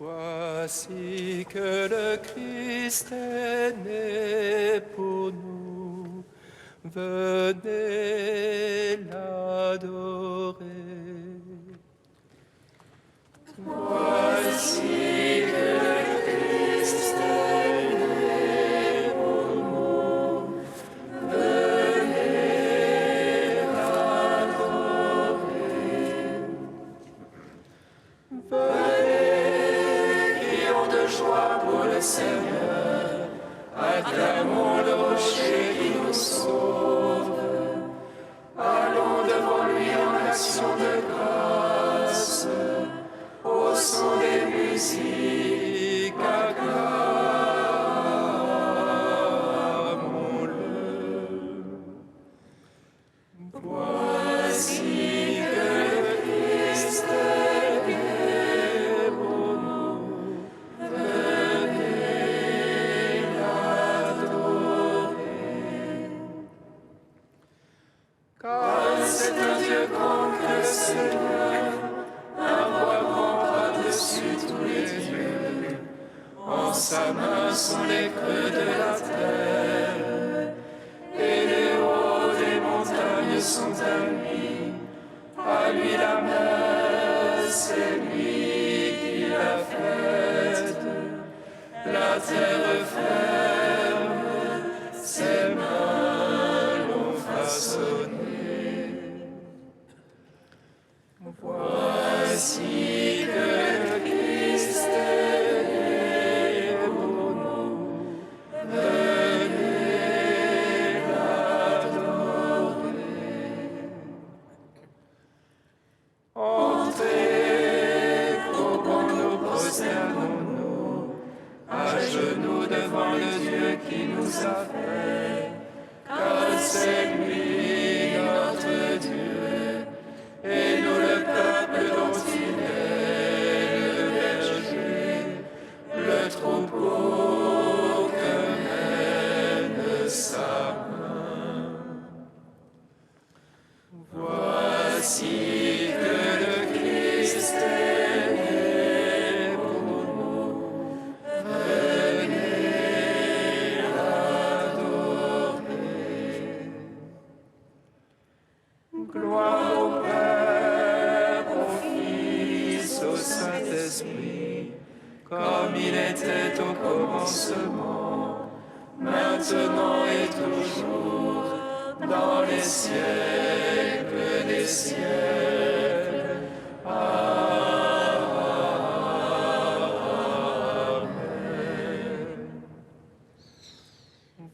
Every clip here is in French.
Voici que le Christ est né pour nous. Venez l'adorer. Voici que le Christ est né pour nous. Venez l'adorer. Venez, crions de joie pour le Seigneur. Acclamons le rocher qui nous sauve. Allons devant lui en action de grâce, au son des musiques, acclamons-le. Voici que le Christ est né pour nous. Venez l'adorer. Car c'est un Dieu grand que le Seigneur, un roi grand par-dessus tous les dieux. En sa main sont les creux de la terre, et les hauts des montagnes sont à lui. À lui la mer, c'est lui qui l'a faite. La terre ferme, ses mains l'ont façonnée. Voici que le Christ est né pour nous. Venez l'adorer. Entrez, comment nous prosternons-nous, à genoux devant le Dieu qui nous a fait, car c'est lui notre Dieu, et nous le peuple dont il est le berger, le troupeau que mène sa main. Voici que le Christ est né pour nous. Venez l'adorer. Gloire au Père, au Fils, au Saint-Esprit, comme il était au commencement, maintenant et toujours, dans les siècles des siècles. Amen.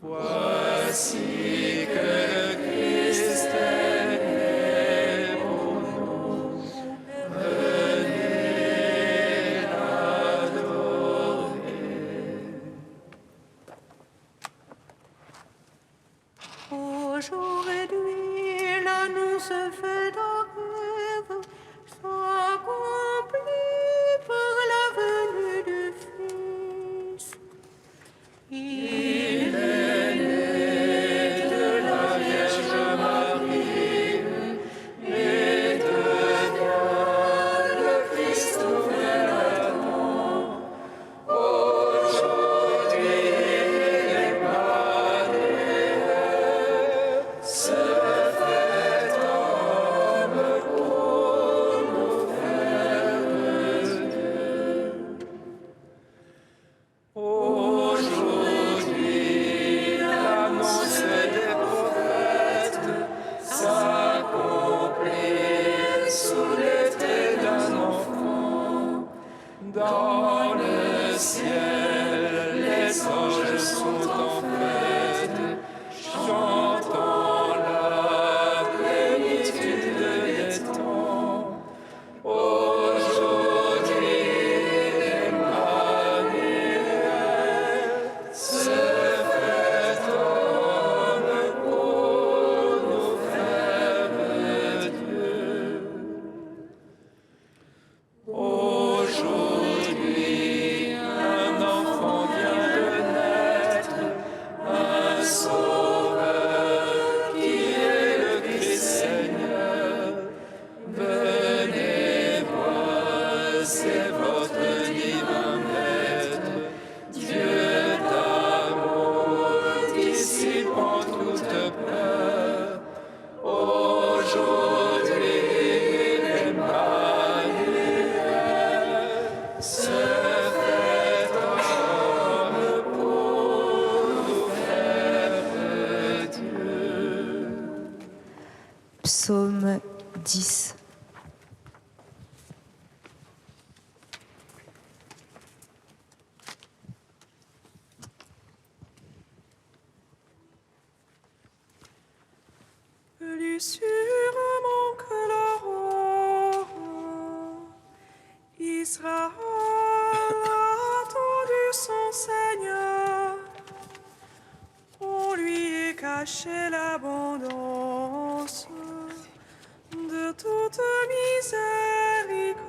Voici que le Christ est né pour nous. Venez l'adorer. Aujourd'hui, l'annonce fait d'un rêve s'accomplit par la venue du Fils. Il est né de la Vierge Marie et devient le Christ nouvel Adam. Aujourd'hui, Emmanuel se fait homme pour Psaume 10. Plus sûrement que l'aurore, Israël a attendu son Seigneur. On lui est caché l'abondance de toute miséricorde.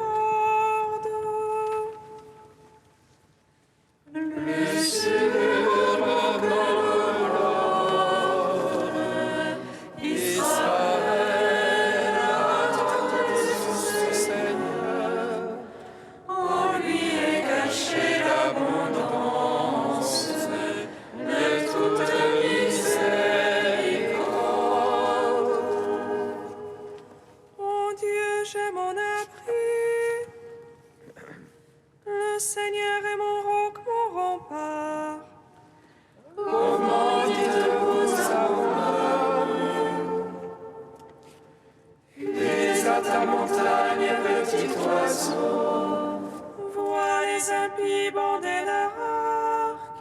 Mon Dieu, j'ai mon abri. Le Seigneur est mon roc, mon rempart. Mets à ta montagne, petit oiseau. Vois les impies bander leur arc.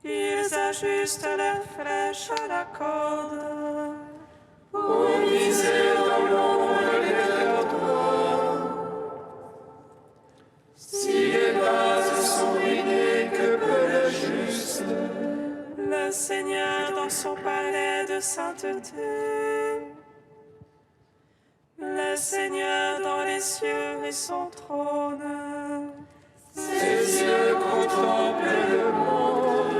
Ils ajustent leurs flèches à la corde. Pour miser dans l'ombre de leurs doigts. Si les bases sont ruinées, que peut le juste? Le Seigneur dans son palais de sainteté. Le Seigneur dans les cieux et son trône. Ses yeux contemplent le monde.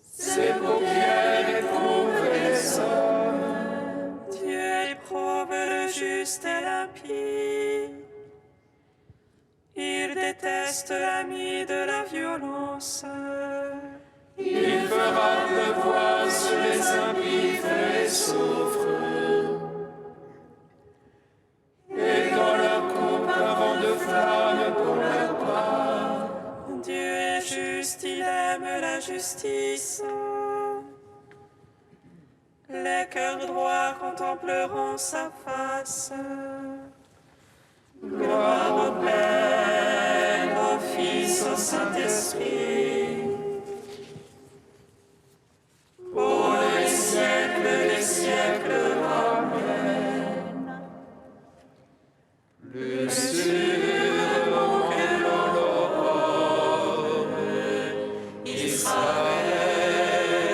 Ses paupières éprouvent les hommes. Dieu éprouve le juste et l'impie. Il déteste l'ami de la violence. Il fera pleuvoir sur les impies feu et soufre. Et dans leur coupe un vent de flamme pour leur part. Dieu est juste, il aime la justice. Les cœurs droits contempleront sa face. Gloire au Père, au Fils, au Saint-Esprit. Pour les siècles des siècles. Amen. Plus sûrement que l'aurore, Israël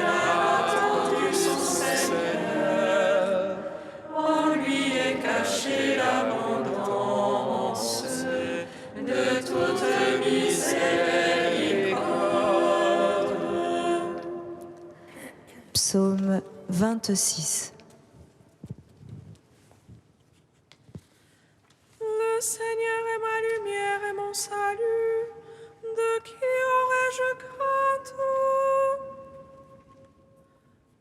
a attendu son Seigneur. En lui est cachée l'abondance de toute miséricorde. Psaume 26. Le Seigneur est ma lumière et mon salut. De qui aurais-je crainte?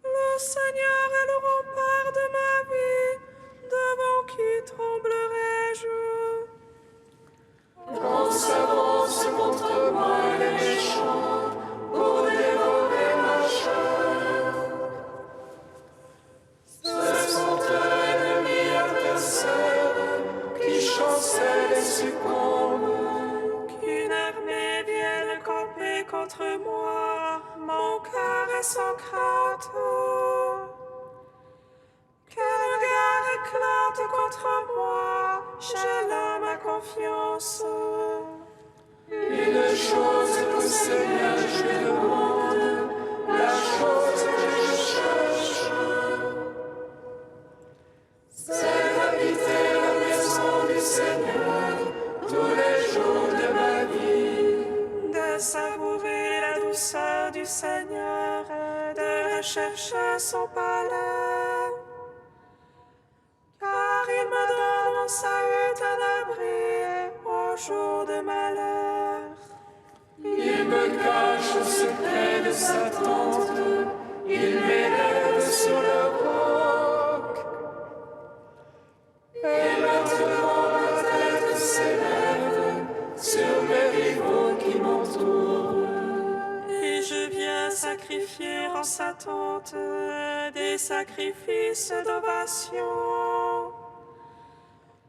Le Seigneur est le rempart de ma vie. Devant qui tremblerais-je? Quand s'avance contre moi les méchants pour dévorer ma chair. Ce sont eux ennemis adversaires qui chancellent et succombent. Qu'une armée vienne camper contre moi, mon cœur est sans crainte. Quelle guerre éclate contre moi, j'ai là ma confiance. Une chose qu'au Seigneur je demande, la chose que je cherche, c'est d'habiter la maison du Seigneur tous les jours de ma vie. De savourer la douceur du Seigneur et de rechercher son palais. Car il me donne en salut un abri au jour de malheur. Il me cache au secret de sa tente, il m'élève sur le roc. Et maintenant ma tête s'élève sur mes rivaux qui m'entourent. Et je viens sacrifier en sa tente des sacrifices d'ovation.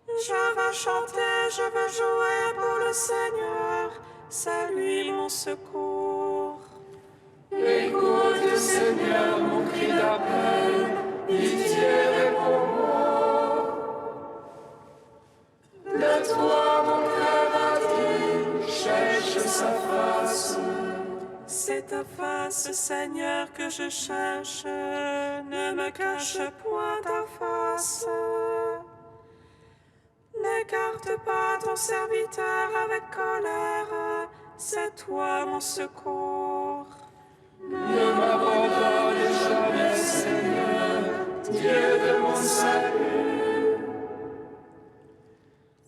Je veux chanter, je veux jouer pour le Seigneur, c'est lui mon secours. Écoute, Seigneur, mon cri d'appel, pitié, réponds-moi. De toi, mon cœur a dit, cherche sa face. C'est ta face, Seigneur, que je cherche, ne me cache point ta face. N'écarte pas ton serviteur avec colère, c'est toi mon secours. Ne m'abandonne jamais, Seigneur, Dieu de mon salut.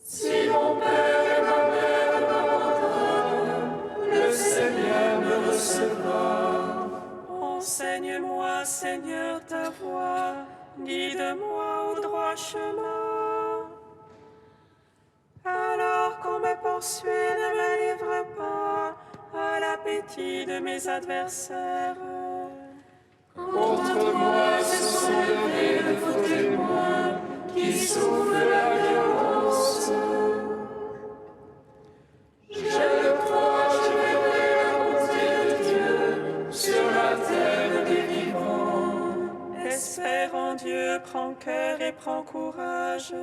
Si mon père et ma mère m'abandonnent, le Seigneur me recevra. Enseigne-moi, Seigneur, ta voie, guide-moi au droit chemin. Alors qu'on me poursuit, ne me livre pas à l'appétit de mes adversaires. Contre moi se sont levés de faux témoins qui soufflent la violence. Je le crois, je verrai la bonté de Dieu sur la terre des vivants. Espère en Dieu, prends cœur et prends courage.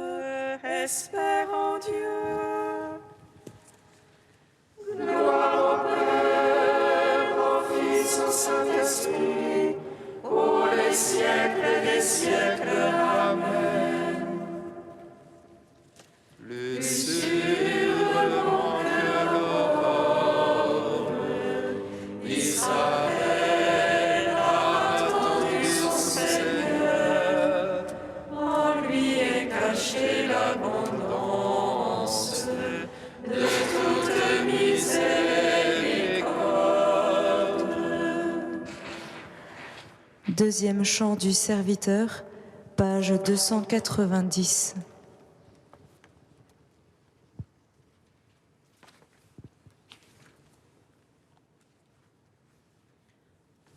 Espère en Dieu. Gloire au Père, au Fils, au Saint-Esprit, pour les siècles des siècles. Amen. Le surement de l'aurore, Israël a attendu son Seigneur. En lui est cachée l'abondance De toute miséricorde. Deuxième chant du serviteur, page 290.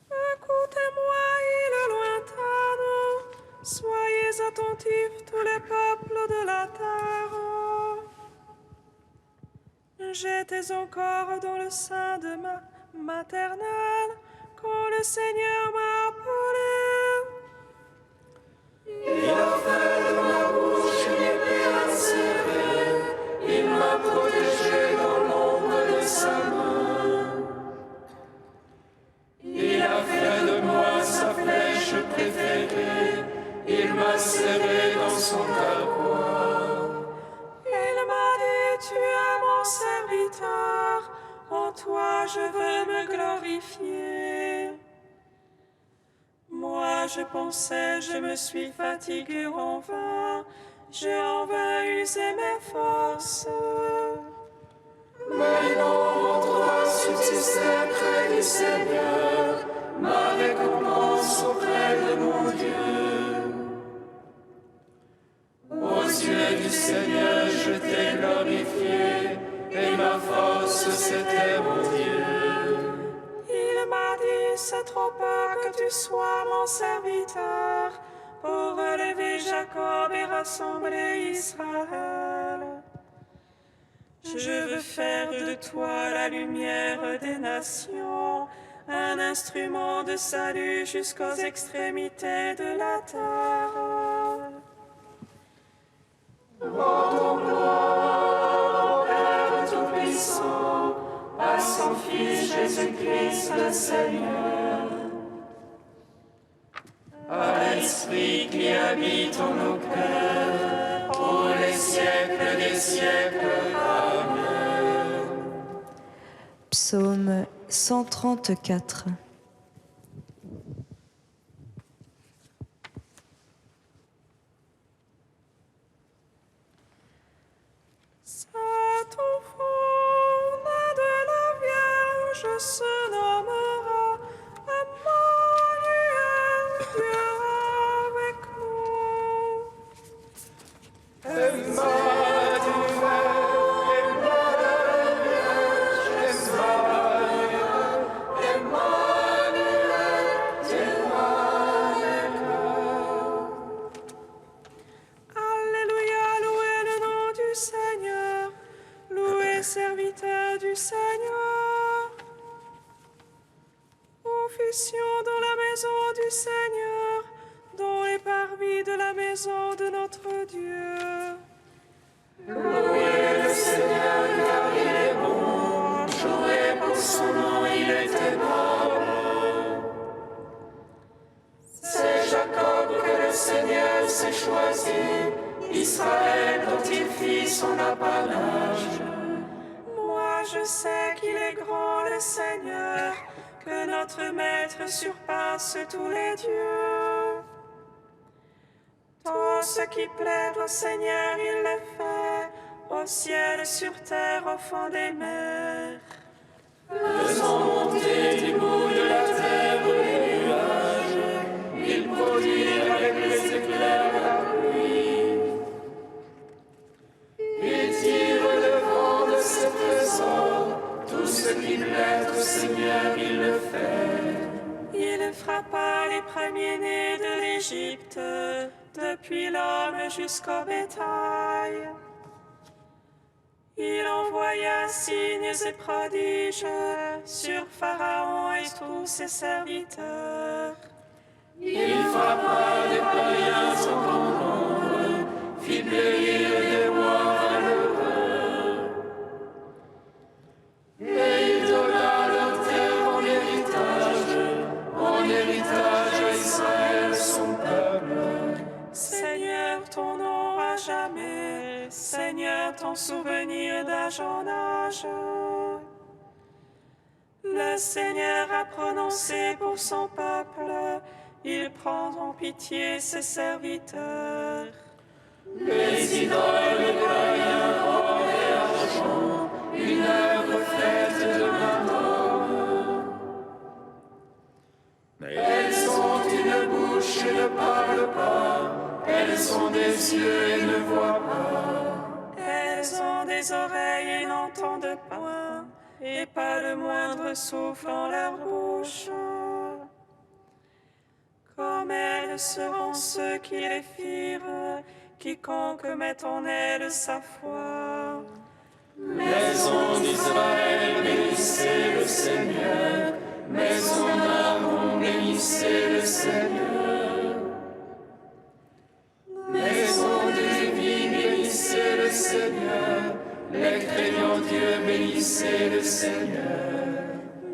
Écoutez-moi, île lointaine, soyez attentifs tous les peuples de la terre. J'étais encore dans le sein de ma maternelle quand le Seigneur m'a appelé. Il a fait de ma bouche une épée acérée, il m'a protégé dans l'ombre de sa main. Il a fait de moi sa flèche préférée, il m'a serré dans son carquois. Il m'a dit, tu es mon serviteur, en toi je veux me glorifier. Moi je pensais, je me suis fatigué en vain, j'ai en vain usé mes forces. Mais non, mon droit subsistait près du Seigneur, ma récompense auprès de mon Dieu. Aux yeux du Seigneur, je t'ai glorifié, et ma force, c'était mon Dieu. Il m'a dit, c'est trop peu que tu sois mon serviteur, pour relever Jacob et rassembler Israël. Je veux faire de toi la lumière des nations, un instrument de salut jusqu'aux extrémités de la terre. Rendons gloire au Père Tout-Puissant, à son Fils Jésus-Christ le Seigneur, à l'Esprit qui habite en nos cœurs, pour les siècles des siècles. Amen. Psaume 134. Cet enfant né de la Vierge se nommera Emmanuel, Dieu avec nous. Emmanuel, bénédiction dans la maison du Seigneur, dans les parvis de la maison de notre Dieu. Louez le Seigneur car il est bon, jouez pour son nom, il est aimable. C'est Jacob que le Seigneur s'est choisi, Israël dont il fit son apanage. Moi je sais qu'il est grand le Seigneur, que notre Maître surpasse tous les dieux. Tout ce qui plaît au Seigneur, il le fait, au ciel, sur terre, au fond des mers. Faisant monter du bout de la terre les nuages, il produit avec les éclairs la pluie. Il tire le vent de ses trésors, tout ce qui plaît au Seigneur, il le fait. Il frappa les premiers-nés de l'Égypte, depuis l'homme jusqu'au bétail. Il envoya signes et prodiges sur Pharaon et tous ses serviteurs. Il frappa des païens en grand nombre, fit périr des rois valeureux. Et il donna leur terre en héritage à Israël son peuple. Seigneur, ton nom à jamais, Seigneur, ton souvenir d'âge en âge. Le Seigneur a prononcé pour son peuple, ils prendront pitié ses serviteurs. Les idoles païens, or et argent, une œuvre faite de main d'homme. Elles ont une bouche et ne parlent pas, elles ont des yeux et ne voient pas. Elles ont des oreilles et n'entendent point, et pas le moindre souffle en leur bouche. Comme elles seront ceux qui les firent, quiconque met en elles sa foi. Maison d'Israël, bénissez le Seigneur, maison d'Aaron, bénissez le Seigneur. Maison de Lévi, bénissez le Seigneur, les craignants Dieu, bénissez le Seigneur.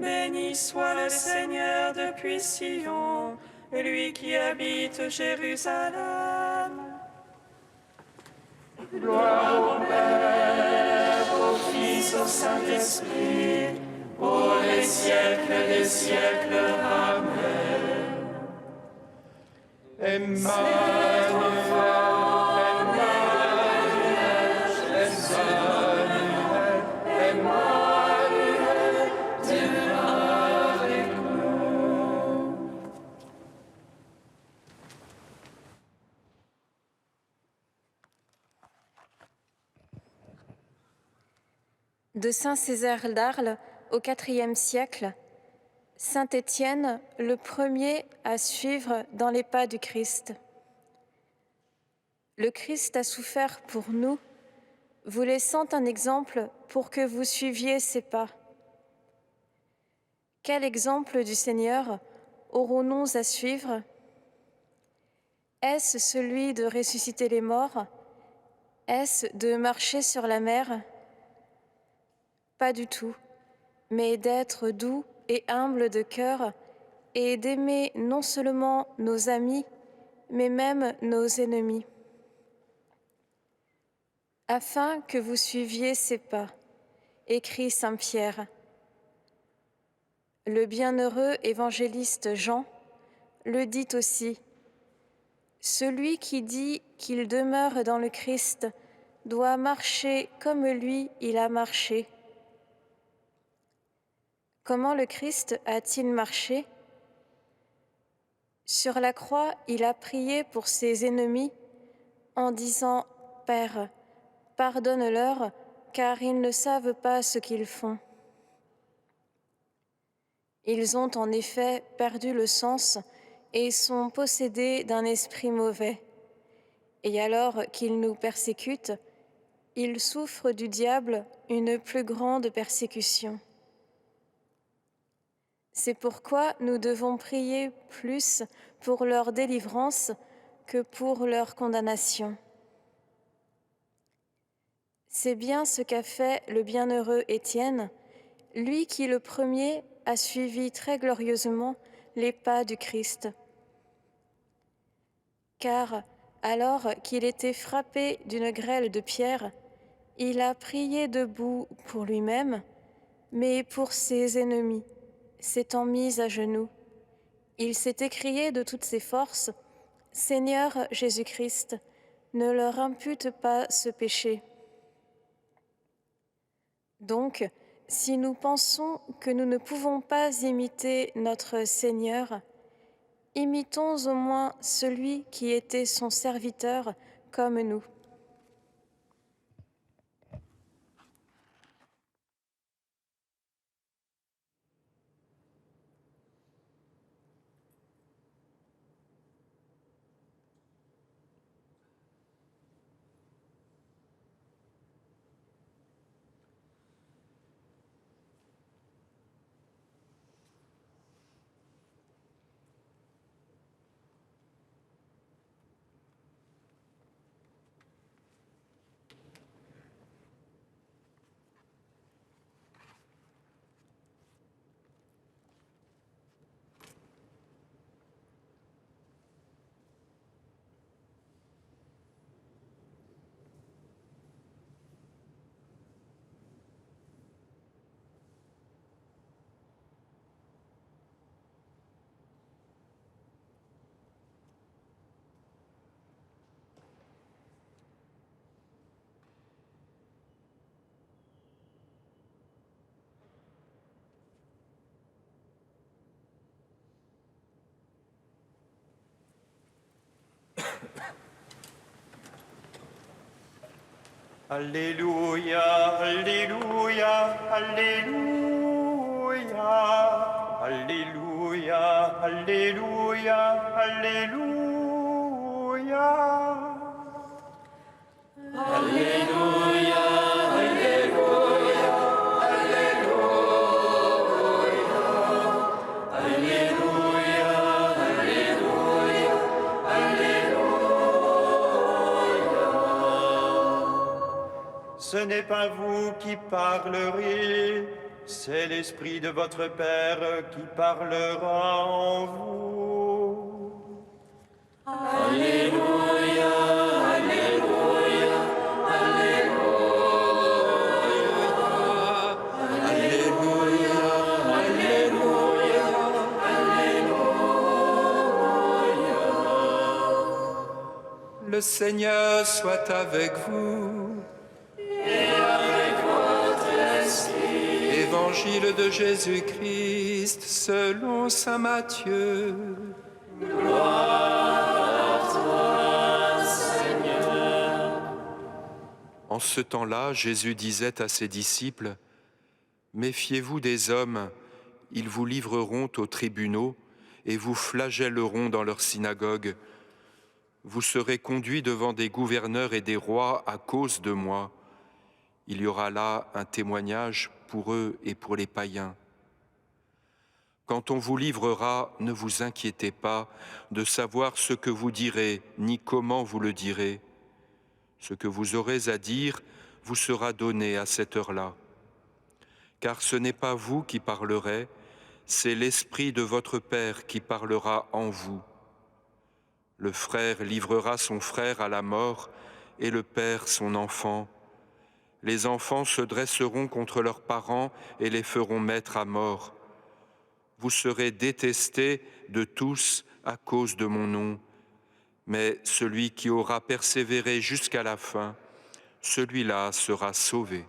Béni soit le Seigneur depuis Sion, lui qui habite Jérusalem. Gloire au Père, au Fils, au Saint-Esprit, pour les siècles des siècles. Amen. Emmanuel, Emmanuel, Dieu avec nous. De saint Césaire d'Arles au IVe siècle, saint Étienne, le premier à suivre dans les pas du Christ. Le Christ a souffert pour nous, vous laissant un exemple pour que vous suiviez ses pas. Quel exemple du Seigneur aurons-nous à suivre? Est-ce celui de ressusciter les morts? Est-ce de marcher sur la mer? Pas du tout, mais d'être doux et humble de cœur et d'aimer non seulement nos amis, mais même nos ennemis. Afin que vous suiviez ses pas, écrit saint Pierre. Le bienheureux évangéliste Jean le dit aussi. Celui qui dit qu'il demeure dans le Christ doit marcher comme lui il a marché. Comment le Christ a-t-il marché? Sur la croix, il a prié pour ses ennemis en disant « Père, pardonne-leur, car ils ne savent pas ce qu'ils font. » Ils ont en effet perdu le sens et sont possédés d'un esprit mauvais. Et alors qu'ils nous persécutent, ils souffrent du diable une plus grande persécution. C'est pourquoi nous devons prier plus pour leur délivrance que pour leur condamnation. C'est bien ce qu'a fait le bienheureux Étienne, lui qui le premier a suivi très glorieusement les pas du Christ. Car, alors qu'il était frappé d'une grêle de pierres, il a prié debout pour lui-même, mais pour ses ennemis, s'étant mis à genoux. Il s'est écrié de toutes ses forces, « Seigneur Jésus-Christ, ne leur impute pas ce péché. » Donc, si nous pensons que nous ne pouvons pas imiter notre Seigneur, imitons au moins celui qui était son serviteur comme nous. Alléluia, Alléluia, Alléluia, Alléluia, Alléluia, Alléluia. Alléluia, Alléluia, Alléluia, Alléluia, Alléluia, Alléluia. Ce n'est pas vous qui parlerez, c'est l'Esprit de votre Père qui parlera en vous. Alléluia, Alléluia, Alléluia, Alléluia, Alléluia, Alléluia. Le Seigneur soit avec vous. Évangile de Jésus-Christ selon saint Matthieu. Gloire à toi, Seigneur. En ce temps-là, Jésus disait à ses disciples, « Méfiez-vous des hommes, ils vous livreront aux tribunaux et vous flagelleront dans leurs synagogues. Vous serez conduits devant des gouverneurs et des rois à cause de moi. Il y aura là un témoignage pour eux et pour les païens. Quand on vous livrera, ne vous inquiétez pas de savoir ce que vous direz, ni comment vous le direz. Ce que vous aurez à dire vous sera donné à cette heure-là. Car ce n'est pas vous qui parlerez, c'est l'Esprit de votre Père qui parlera en vous. Le frère livrera son frère à la mort et le père son enfant. Les enfants se dresseront contre leurs parents et les feront mettre à mort. Vous serez détestés de tous à cause de mon nom, mais celui qui aura persévéré jusqu'à la fin, celui-là sera sauvé.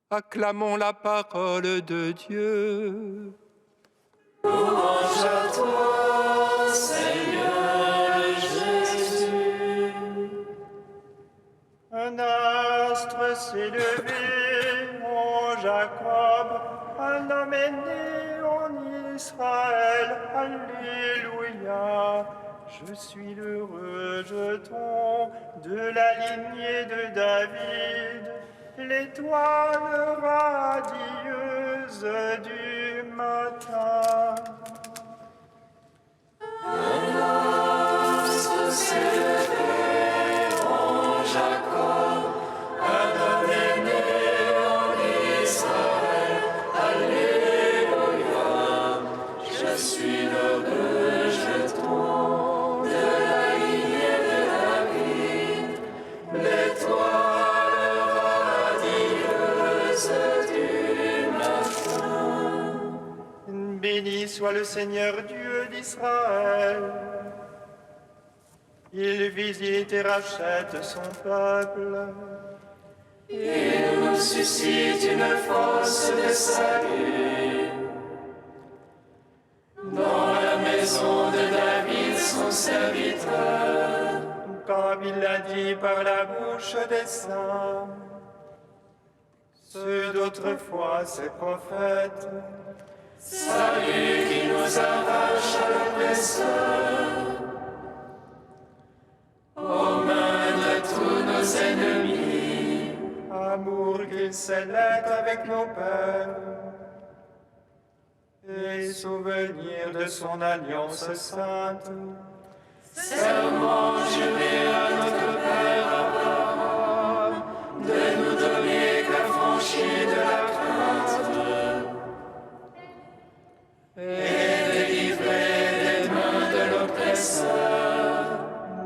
Acclamons la parole de Dieu. Louange à toi, Seigneur Jésus. Un astre s'est levé en Jacob, un homme est né en Israël. Alléluia. Je suis le rejeton de la lignée de David, l'étoile radieuse du matin. Béni soit le Seigneur Dieu d'Israël. Il visite et rachète son peuple. Il nous suscite une force de salut. Dans la maison de David, son serviteur. Comme il l'a dit par la bouche des saints, ceux d'autrefois, ses prophètes. Salut qui nous arrache à l'oppresseur, aux mains de tous nos ennemis. Amour qu'il scellait avec nos pères, et souvenir de son alliance sainte. Serment juré à notre Père Abraham, de nous donner qu'affranchis de la crainte, et délivrés des mains de l'oppresseur.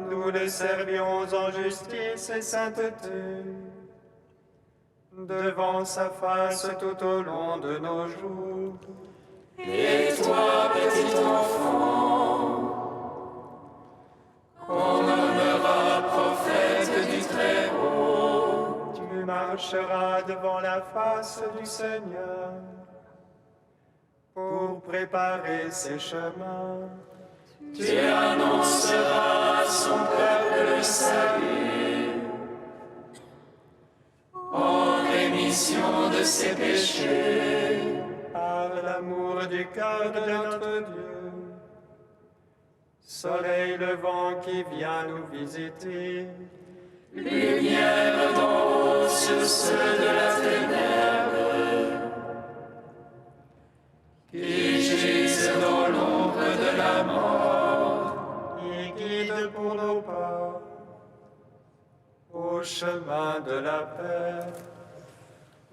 Nous le servions en justice et sainteté, devant sa face tout au long de nos jours. Et toi, petit enfant, qu'on nommera prophète du Très-Haut, Tu marcheras devant la face du Seigneur pour préparer ses chemins. tu annonceras à son peuple le salut, en rémission de ses péchés, Par l'amour du cœur de notre Dieu, soleil levant qui vient nous visiter, lumière d'en haut sur ceux de la ténèbre, qui gisent dans l'ombre de la mort. il guide pour nos pas au chemin de la paix.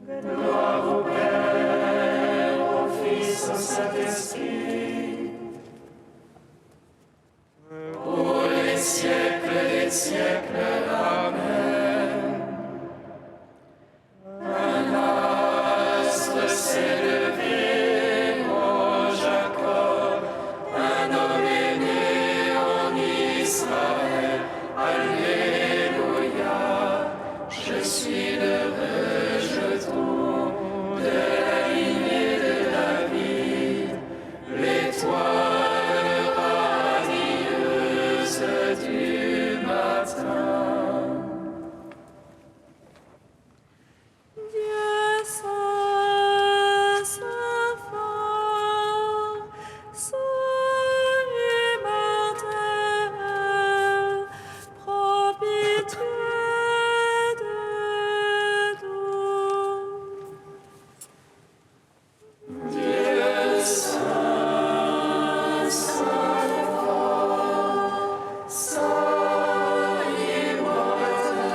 Gloire au Père, au Fils, au Saint-Esprit, pour les siècles des siècles. Amen. Un astre s'est levé en Jacob, un homme est né en Israël. Alléluia, je suis le rejeton de la lignée de David, l'étoile radieuse du matin. Dieu saint, saint fort, saint immortel, prends pitié de nous. Dieu saint, saint fort, saint immortel,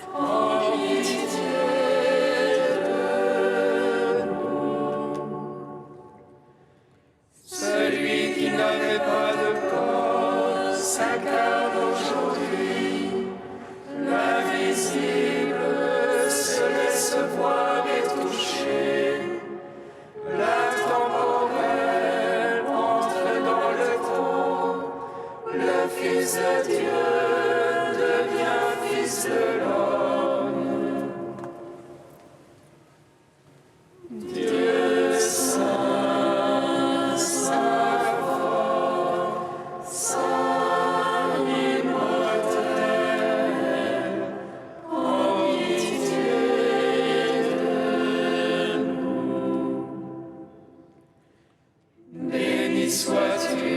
prends pitié de nous. Celui qui n'avait pas de corps s'incarne aujourd'hui. L'invisible se laisse voir et toucher. L'intemporel entre dans le temps. Le Fils de Dieu devient Fils de l'homme. Dieu saint, saint fort, saint immortel, prends pitié de nous. Béni sois-tu,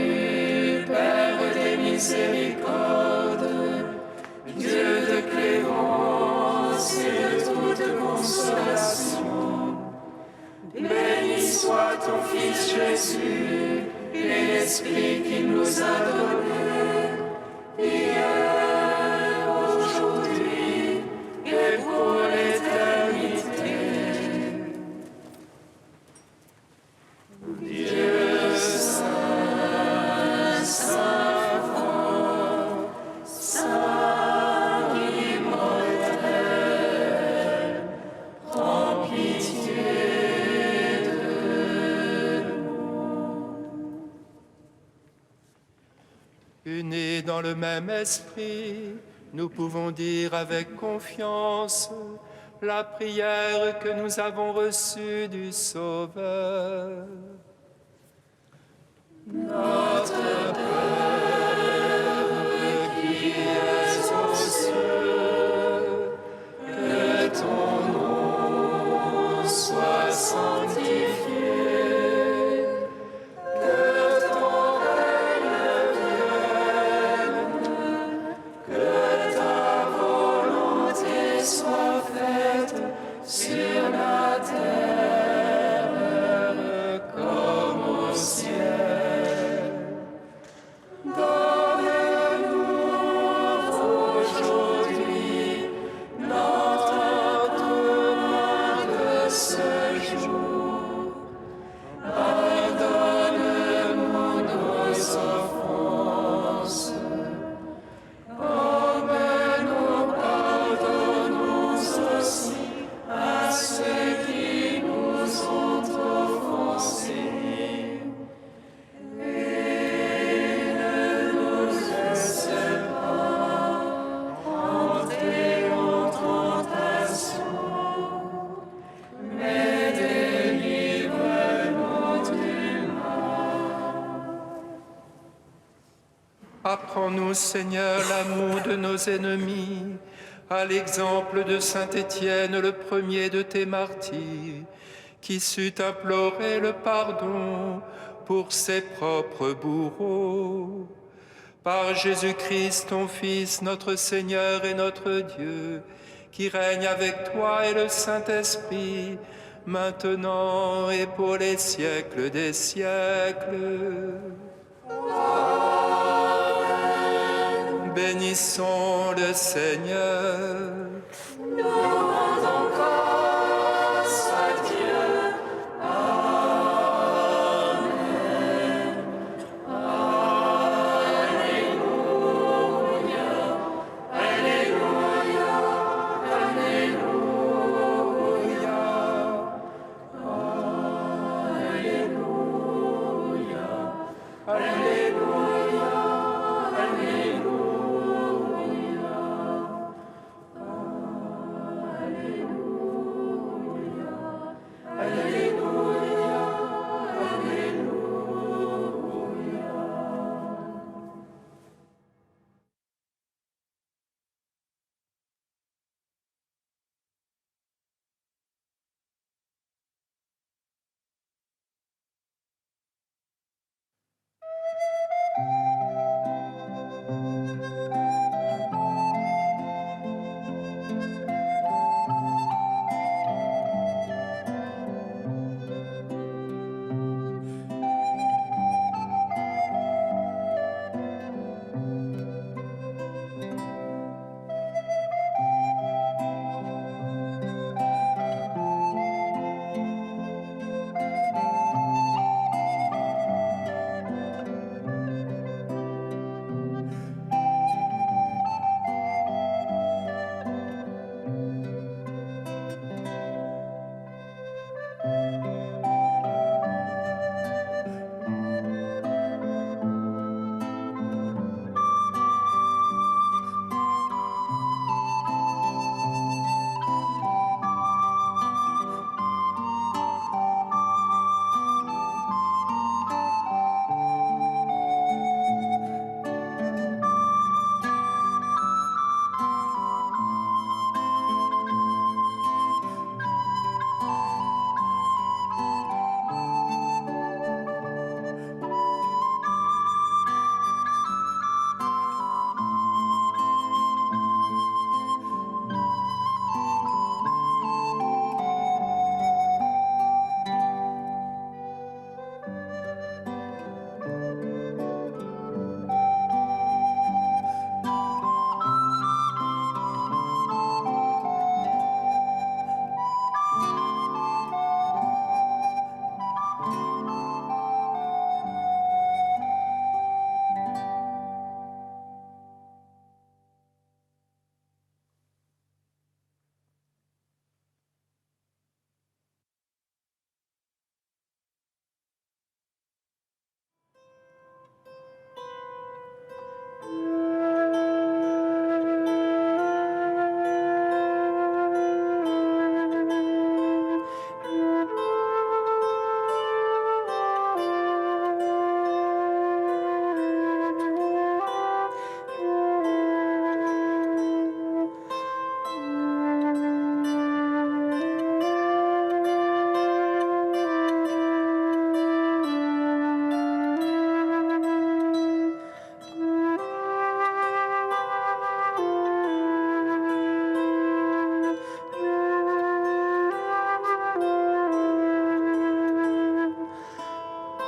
Père des miséricordes, Dieu de clémence et de toute consolation. Béni soit ton Fils Jésus et l'Esprit qu'il nous a donné, hier, aujourd'hui et pour l'éternité. Dieu saint, saint fort, saint immortel, prends pitié de nous. Unis dans le même esprit, nous pouvons dire avec confiance la prière que nous avons reçue du Sauveur. Notre Père qui es aux cieux, que ton nom soit sanctifié, que ton règne vienne, que ta volonté soit faite sur la terre comme au ciel. Donne-nous aujourd'hui notre pain de ce jour. Pardonne-nous nos offenses, comme nous pardonnons aussi à ceux qui nous ont offensés. Apprends-nous, Seigneur, l'amour de nos ennemis, à l'exemple de saint Étienne, le premier de tes martyrs, qui sut implorer le pardon pour ses propres bourreaux. Par Jésus-Christ, ton Fils, notre Seigneur et notre Dieu, qui règne avec toi et le Saint-Esprit, maintenant et pour les siècles des siècles. Bénissons le Seigneur. Louons